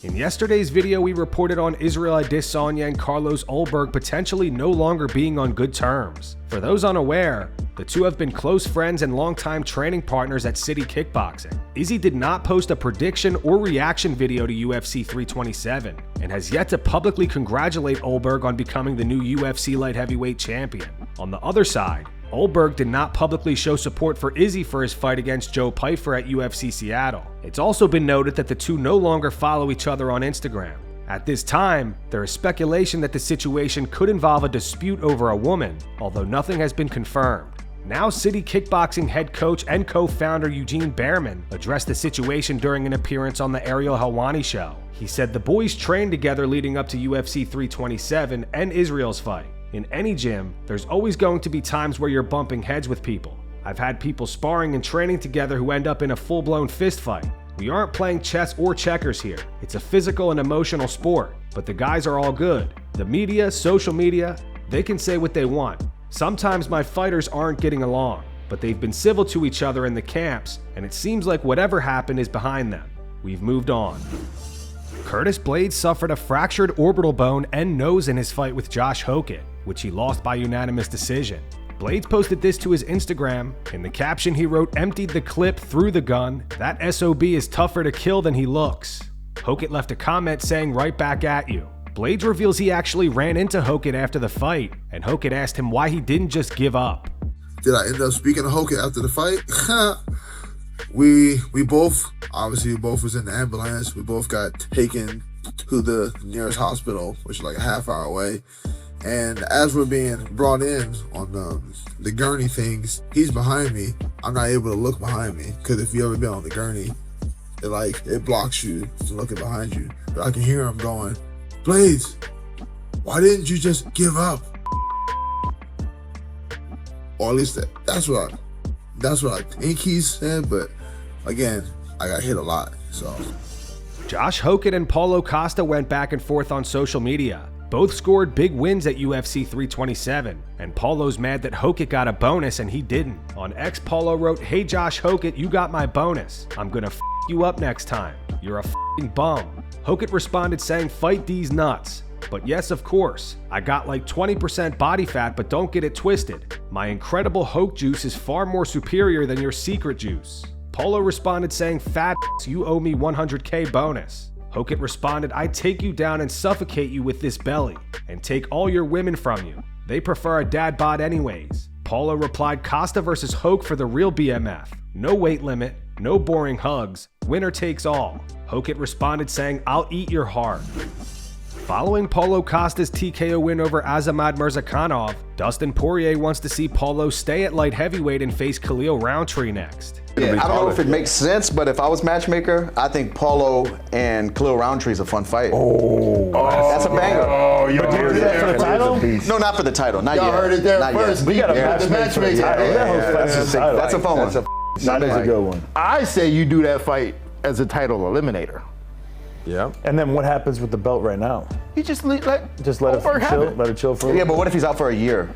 In yesterday's video, we reported on Israel Adesanya and Carlos Ulberg potentially no longer being on good terms. For those unaware, the two have been close friends and longtime training partners at City Kickboxing. Izzy did not post a prediction or reaction video to UFC 327 and has yet to publicly congratulate Ulberg on becoming the new UFC light heavyweight champion. On the other side, Ulberg did not publicly show support for Izzy for his fight against Joe Pyfer at UFC Seattle. It's also been noted that the two no longer follow each other on Instagram. At this time, there is speculation that the situation could involve a dispute over a woman, although nothing has been confirmed. Now City Kickboxing head coach and co-founder Eugene Bareman addressed the situation during an appearance on the Ariel Helwani show. He said the boys trained together leading up to UFC 327 and Israel's fight. In any gym, there's always going to be times where you're bumping heads with people. I've had people sparring and training together who end up in a full-blown fist fight. We aren't playing chess or checkers here. It's a physical and emotional sport, but the guys are all good. The media, social media, they can say what they want. Sometimes my fighters aren't getting along, but they've been civil to each other in the camps, and it seems like whatever happened is behind them. We've moved on. Curtis Blaydes suffered a fractured orbital bone and nose in his fight with Josh Hokit, which he lost by unanimous decision. Blaydes posted this to his Instagram. In the caption he wrote, "Emptied the clip, threw the gun. That SOB is tougher to kill than he looks." Hokit left a comment saying, "Right back at you." Blaydes reveals he actually ran into Hokit after the fight, and Hokit asked him why he didn't just give up. Did I end up speaking to Hokit after the fight? We both, obviously we both was in the ambulance. We both got taken to the nearest hospital, which is like a half hour away. And as we're being brought in on the gurney things, he's behind me. I'm not able to look behind me because if you ever been on the gurney, it blocks you from looking behind you. But I can hear him going, "Blaydes, why didn't you just give up?" Or at least that's what I think he said. But again, I got hit a lot, so. Josh Hokit and Paulo Costa went back and forth on social media. Both scored big wins at UFC 327, and Paulo's mad that Hokit got a bonus and he didn't. On X, Paulo wrote, "Hey Josh Hokit, you got my bonus. I'm gonna f you up next time. You're a f***ing bum." Hokit responded saying, "Fight these nuts." But yes, of course, I got like 20% body fat, but don't get it twisted. My incredible Hoke juice is far more superior than your secret juice. Paulo responded saying, "Fat ass, you owe me 100K bonus." Hokit responded, "I take you down and suffocate you with this belly, and take all your women from you. They prefer a dad bod anyways." Paulo replied, "Costa versus Hoke for the real BMF. No weight limit, no boring hugs, winner takes all." Hokit responded saying, "I'll eat your heart." Following Paulo Costa's TKO win over Azamat Murzakanov, Dustin Poirier wants to see Paulo stay at light heavyweight and face Khalil Rountree next. Yeah, I don't know if it makes sense, but if I was matchmaker, I think Paulo and Khalil Rountree is a fun fight. That's a banger. Oh, you heard it there for the title? No, not for the title, not yet. Y'all heard it there not first. Yet. We got a matchmaker. That's a fun one. That is a good one. I say you do that fight as a title eliminator. Yeah. And then what happens with the belt right now? You just let it chill. Let it chill for a Yeah, but what if he's out for a year?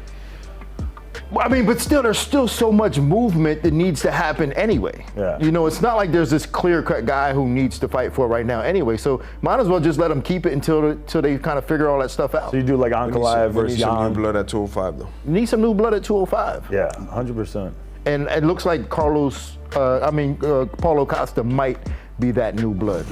Well, I mean, but still, there's still so much movement that needs to happen anyway. Yeah. You know, it's not like there's this clear-cut guy who needs to fight for it right now anyway. So might as well just let them keep it until they kind of figure all that stuff out. So you do like Ankalaev versus Jan. Jan. New blood at 205 though. Need some new blood at 205. Yeah, 100%. And it looks like Paulo Costa might be that new blood.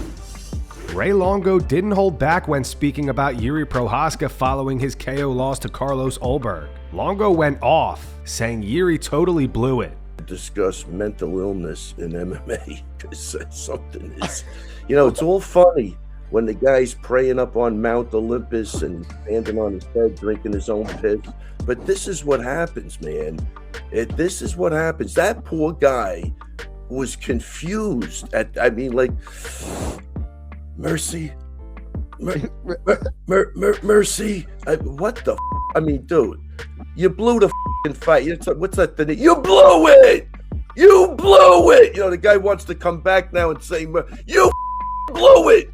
Ray Longo didn't hold back when speaking about Jiri Prochazka following his KO loss to Carlos Ulberg. Longo went off, saying Jiri totally blew it. Discuss mental illness in MMA because something is, it's all funny when the guy's praying up on Mount Olympus and standing on his head drinking his own piss. But this is what happens, man. This is what happens. That poor guy was confused mercy, mercy. What the? I mean, dude, you blew the fight. What's that thing? You blew it. You blew it. The guy wants to come back now and say, "You blew it."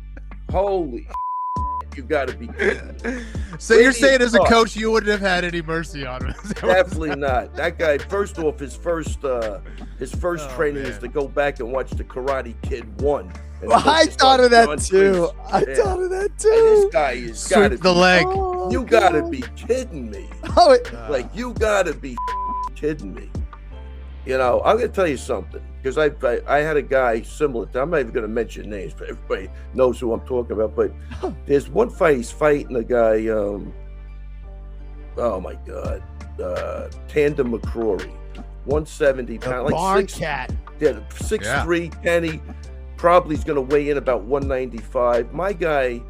Holy, you got to be kidding. So you're saying as a coach, you wouldn't have had any mercy on him? Definitely not. That guy. First off, his first training is to go back and watch the Karate Kid 1. And Well, I thought of that Jon too. Jones. I Yeah. thought of that And too. this guy has got to Sweep the leg. You gotta be kidding me. Oh, Like, you gotta be kidding me. You know, I'm gonna tell you something, because I had a guy similar to, I'm not even gonna mention names, but everybody knows who I'm talking about. But there's one fight, he's fighting a guy, oh my God, Tandem McCrory, 170 pounds, like barn 6'3", cat. 6'3", Kenny, probably is gonna weigh in about 195. My guy,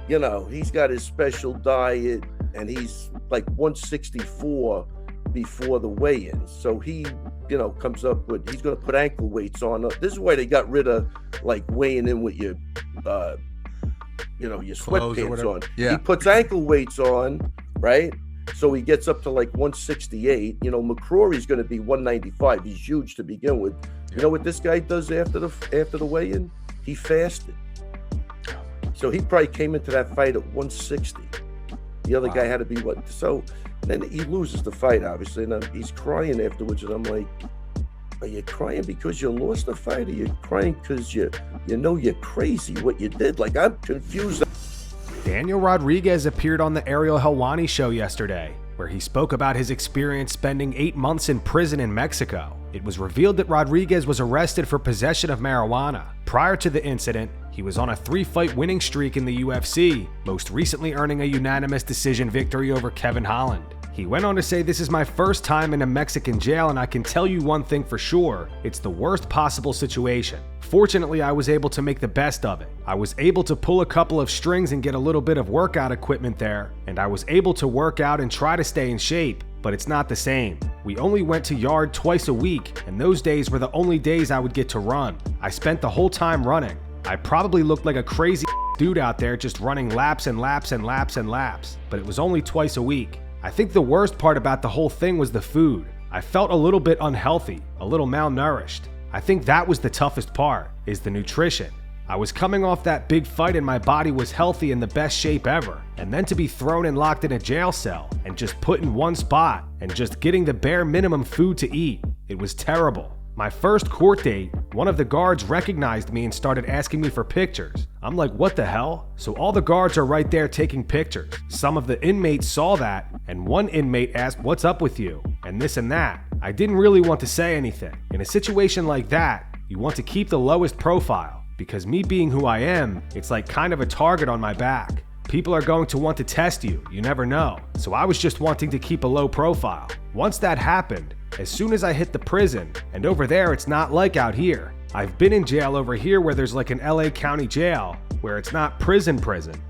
you know, he's got his special diet, and he's like 164 before the weigh-in. So he, you know, comes up with, he's going to put ankle weights on. This is why they got rid of like weighing in with your, you know, your sweatpants on. Yeah. He puts ankle weights on, right? So he gets up to like 168. You know, McCrory's going to be 195. He's huge to begin with. You know what this guy does after the weigh-in? He fasted. So he probably came into that fight at 160. The other guy had to be what? So then he loses the fight, obviously, and he's crying afterwards. And I'm like, are you crying because you lost the fight? Or are you crying because you know you're crazy what you did? Like, I'm confused. Daniel Rodriguez appeared on the Ariel Helwani show yesterday, where he spoke about his experience spending 8 months in prison in Mexico. It was revealed that Rodriguez was arrested for possession of marijuana. Prior to the incident, he was on a 3-fight winning streak in the UFC, most recently earning a unanimous decision victory over Kevin Holland. He went on to say, "This is my first time in a Mexican jail, and I can tell you one thing for sure, it's the worst possible situation. Fortunately, I was able to make the best of it. I was able to pull a couple of strings and get a little bit of workout equipment there, and I was able to work out and try to stay in shape, but it's not the same. We only went to yard twice a week, and those days were the only days I would get to run. I spent the whole time running. I probably looked like a crazy dude out there just running laps and laps and laps and laps, but it was only twice a week. I think the worst part about the whole thing was the food. I felt a little bit unhealthy, a little malnourished. I think that was the toughest part, is the nutrition. I was coming off that big fight and my body was healthy in the best shape ever, and then to be thrown and locked in a jail cell and just put in one spot and just getting the bare minimum food to eat, it was terrible. My first court date, one of the guards recognized me and started asking me for pictures. I'm like, what the hell? So all the guards are right there taking pictures. Some of the inmates saw that, and one inmate asked, "What's up with you?" and this and that. I didn't really want to say anything. In a situation like that, you want to keep the lowest profile, because me being who I am, it's like kind of a target on my back. People are going to want to test you, you never know. So I was just wanting to keep a low profile. Once that happened, as soon as I hit the prison, and over there it's not like out here. I've been in jail over here where there's like an LA County jail, where it's not prison,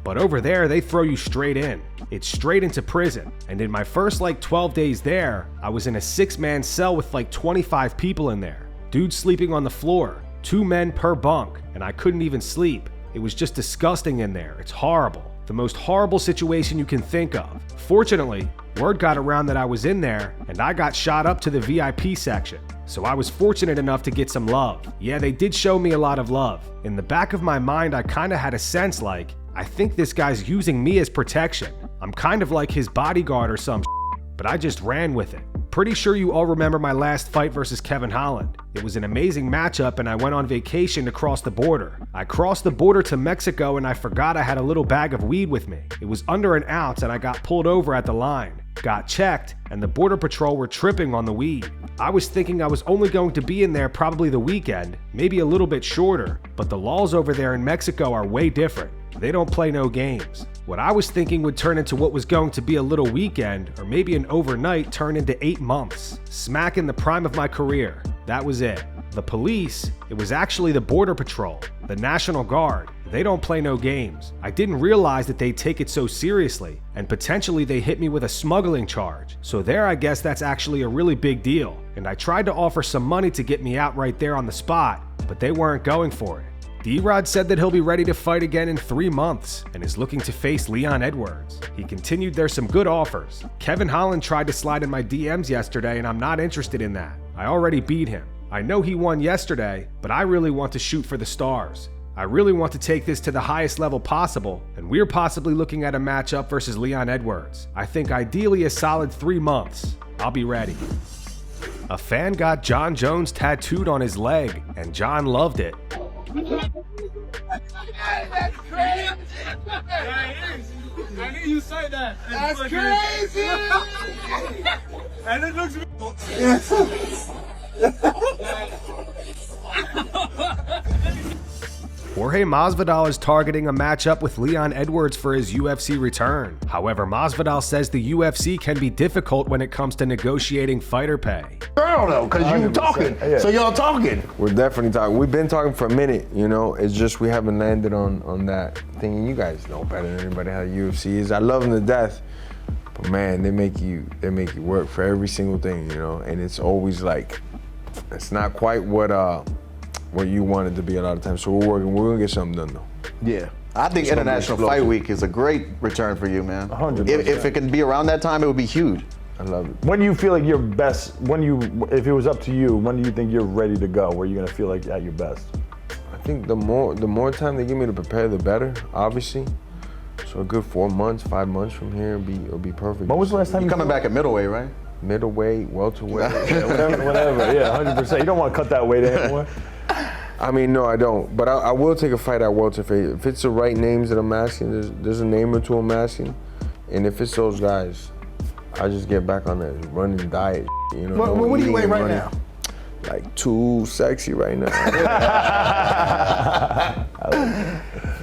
but over there they throw you straight in. It's straight into prison. And in my first like 12 days there, I was in a 6-man cell with like 25 people in there. Dudes sleeping on the floor, 2 men per bunk, and I couldn't even sleep. It was just disgusting in there. It's horrible. The most horrible situation you can think of. Fortunately, word got around that I was in there, and I got shot up to the VIP section. So I was fortunate enough to get some love. Yeah, they did show me a lot of love. In the back of my mind, I kinda had a sense like, I think this guy's using me as protection. I'm kind of like his bodyguard or some but I just ran with it. Pretty sure you all remember my last fight versus Kevin Holland. It was an amazing matchup and I went on vacation to cross the border. I crossed the border to Mexico and I forgot I had a little bag of weed with me. It was under an ounce and I got pulled over at the line. Got checked and the border patrol were tripping on the weed. I was thinking I was only going to be in there probably the weekend, maybe a little bit shorter, but the laws over there in Mexico are way different. They don't play no games. What I was thinking would turn into what was going to be a little weekend or maybe an overnight turned into 8 months. Smack in the prime of my career. That was it. The police, it was actually the Border Patrol, the National Guard. They don't play no games. I didn't realize that they take it so seriously, and potentially they hit me with a smuggling charge. So there, I guess that's actually a really big deal. And I tried to offer some money to get me out right there on the spot, but they weren't going for it. D-Rod said that he'll be ready to fight again in 3 months and is looking to face Leon Edwards. He continued, there's some good offers. Kevin Holland tried to slide in my DMs yesterday and I'm not interested in that. I already beat him. I know he won yesterday, but I really want to shoot for the stars. I really want to take this to the highest level possible, and we're possibly looking at a matchup versus Leon Edwards. I think ideally a solid 3 months. I'll be ready. A fan got Jon Jones tattooed on his leg, and Jon loved it. That's crazy. I knew you say that. That's crazy. And it looks. Jorge Masvidal is targeting a matchup with Leon Edwards for his UFC return. However, Masvidal says the UFC can be difficult when it comes to negotiating fighter pay. I don't know, because you talking. Yeah. So y'all talking. We're definitely talking. We've been talking for a minute, you know. It's just we haven't landed on that thing. And you guys know better than anybody how the UFC is. I love them to death, but man, they make you work for every single thing, you know. And it's always like, it's not quite what you want it to be a lot of times. So we're gonna get something done though. Yeah. I think International Fight Week is a great return for you, man. 100%. If it can be around that time, it would be huge. I love it. When do you feel like you're best? If it was up to you, when do you think you're ready to go? Where you're gonna feel like at your best? I think the more time they give me to prepare, the better, obviously. So a good 4 months, 5 months from here, it'll be perfect. When was the last time You're coming back at middleweight, right? Middleweight, welterweight. Yeah, whatever. Yeah, 100%. You don't want to cut that weight anymore. I mean, no, I don't. But I will take a fight at welterweight. If it's the right names that I'm asking, there's a name or two I'm asking. And if it's those guys, I just get back on that running diet. You know, What do you weigh right now? Like too sexy right now.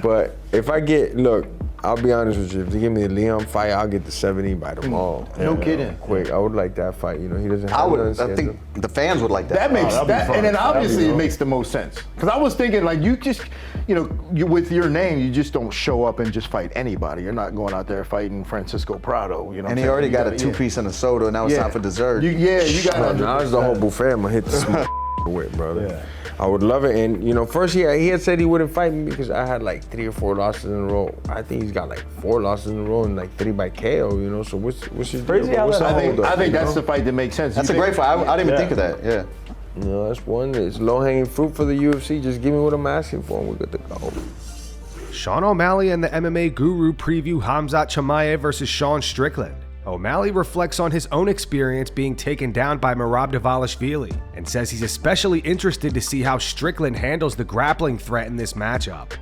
But if I look, I'll be honest with you. If they give me the Leon fight, I'll get the 70 by tomorrow. No kidding. Quick, I would like that fight. You know, he doesn't. I think the fans would like that. That makes that'd be fun. and then obviously That'd be it makes the most sense. Because I was thinking like you just, with your name, you just don't show up and just fight anybody. You're not going out there fighting Francisco Prado. You know. And he already got a 2-piece and a soda, and now it's time for dessert. You got. Now it's the whole buffet. I'm gonna hit the small with, brother. Yeah. I would love it. And first he had said he wouldn't fight me because I had like 3 or 4 losses in a row. I think he's got like 4 losses in a row and like 3 by KO. So what's his Crazy deal? how What's that- I think that's the fight that makes sense. That's a great fight. I didn't even think of that. Yeah. That's one. It's low-hanging fruit for the UFC. Just give me what I'm asking for and we're good to go. Sean O'Malley and the MMA Guru preview Khamzat Chimaev versus Sean Strickland. O'Malley reflects on his own experience being taken down by Merab Dvalishvili and says he's especially interested to see how Strickland handles the grappling threat in this matchup.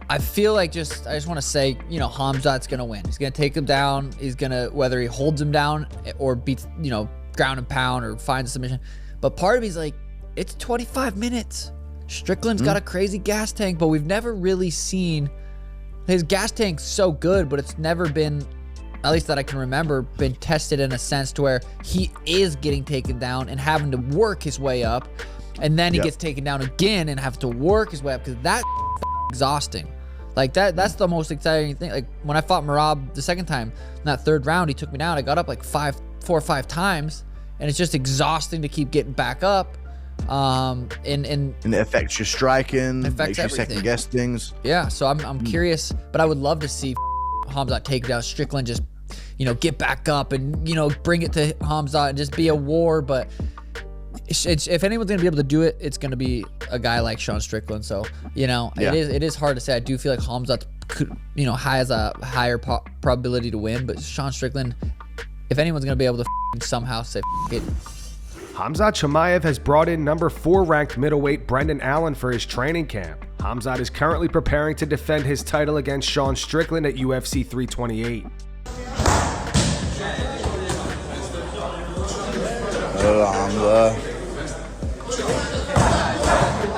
I feel like I just want to say, Khamzat's going to win. He's going to take him down. He's going to, whether he holds him down or beats, ground and pound or finds a submission. But part of me's like, it's 25 minutes. Strickland's got a crazy gas tank, but we've never really seen his gas tank's so good, but it's never been, at least that I can remember, been tested in a sense to where he is getting taken down and having to work his way up, and then he gets taken down again and have to work his way up, because that's exhausting. Like that's the most exciting thing. Like when I fought Merab the second time, in that 3rd round, he took me down. I got up like 4 or 5 times, and it's just exhausting to keep getting back up. And it affects your striking, affects makes you everything. second guess things. Yeah, so I'm curious, but I would love to see Khamzat take down Strickland, just get back up and bring it to Khamzat and just be a war. But if anyone's gonna be able to do it, it's gonna be a guy like Sean Strickland. So it is hard to say. I do feel like Khamzat has a higher probability to win, but Sean Strickland, if anyone's gonna be able to somehow say it. Khamzat Chimaev has brought in number 4 ranked middleweight Brendan Allen for his training camp. Khamzat is currently preparing to defend his title against Sean Strickland at UFC 328.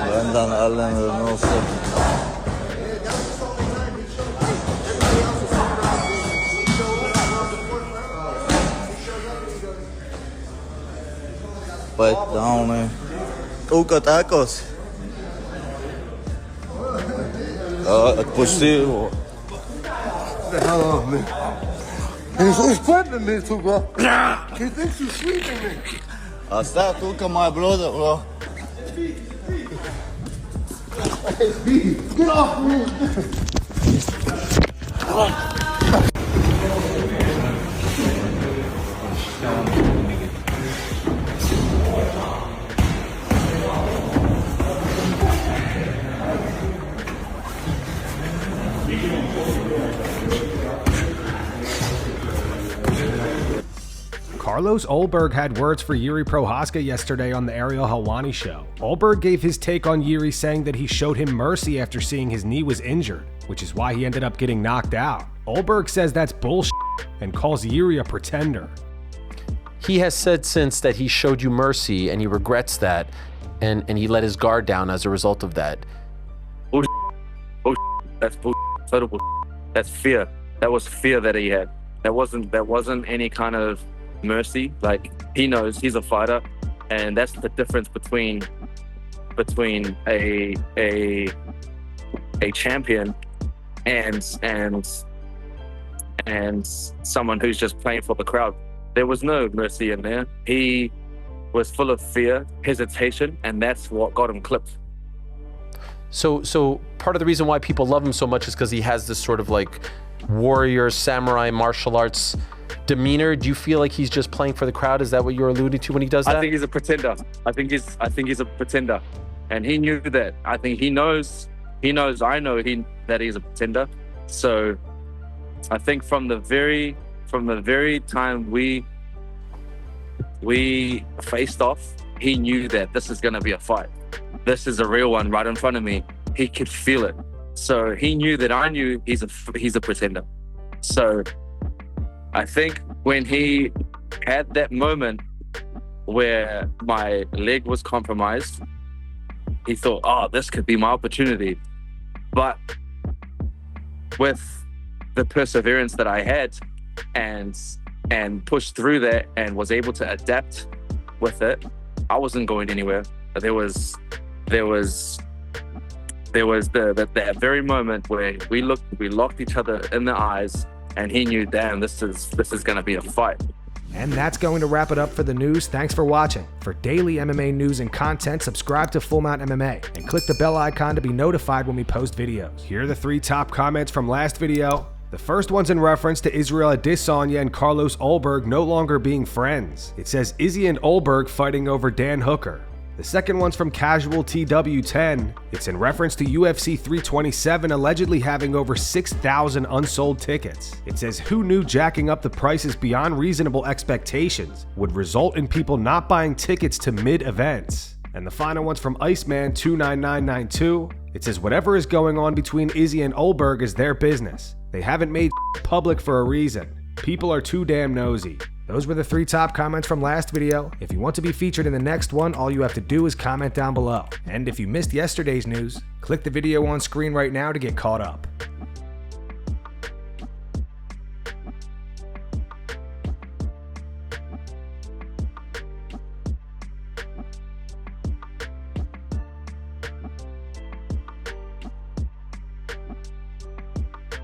Brendan Allen Renoso. But down, Uka tacos. Отпусти его. He's respecting me too, bro. He thinks you're sleeping me. Оставь только my brother, bro. Get off me. Carlos Ulberg had words for Jiri Prochazka yesterday on the Ariel Helwani show. Ulberg gave his take on Jiri, saying that he showed him mercy after seeing his knee was injured, which is why he ended up getting knocked out. Ulberg says that's bullshit and calls Jiri a pretender. He has said since that he showed you mercy and he regrets that, and he let his guard down as a result of that. Bullshit. That's bullshit. Total bullshit. That's fear. That was fear that he had. That wasn't any kind of mercy. Like, he knows he's a fighter, and that's the difference between a champion and someone who's just playing for the crowd. There was no mercy in there. He was full of fear, hesitation, and that's what got him clipped. So part of the reason why people love him so much is because he has this sort of like warrior, samurai, martial arts demeanor. Do you feel like he's just playing for the crowd? Is that what you're alluding to when he does that? I think he's a pretender. I think he's a pretender, and he knew that. I think he knows. I know that he's a pretender. So I think from the very time we faced off, he knew that this is going to be a fight. This is a real one right in front of me. He could feel it. So he knew that I knew he's a pretender. So I think when he had that moment where my leg was compromised, he thought, oh, this could be my opportunity. But with the perseverance that I had and pushed through that and was able to adapt with it, I wasn't going anywhere. There was that very moment where we locked each other in the eyes, and he knew, damn, this is going to be a fight. And that's going to wrap it up for the news. Thanks for watching. For daily MMA news and content, subscribe to Full Mount MMA and click the bell icon to be notified when we post videos. Here are the 3 top comments from last video. The first one's in reference to Israel Adesanya and Carlos Ulberg no longer being friends. It says Izzy and Ulberg fighting over Dan Hooker. The second one's from Casual TW10. It's in reference to UFC 327 allegedly having over 6,000 unsold tickets. It says, who knew jacking up the prices beyond reasonable expectations would result in people not buying tickets to mid-events? And the final one's from Iceman29992. It says, whatever is going on between Izzy and Ulberg is their business. They haven't made public for a reason. People are too damn nosy. Those were the 3 top comments from last video. If you want to be featured in the next one, all you have to do is comment down below. And if you missed yesterday's news, click the video on screen right now to get caught up.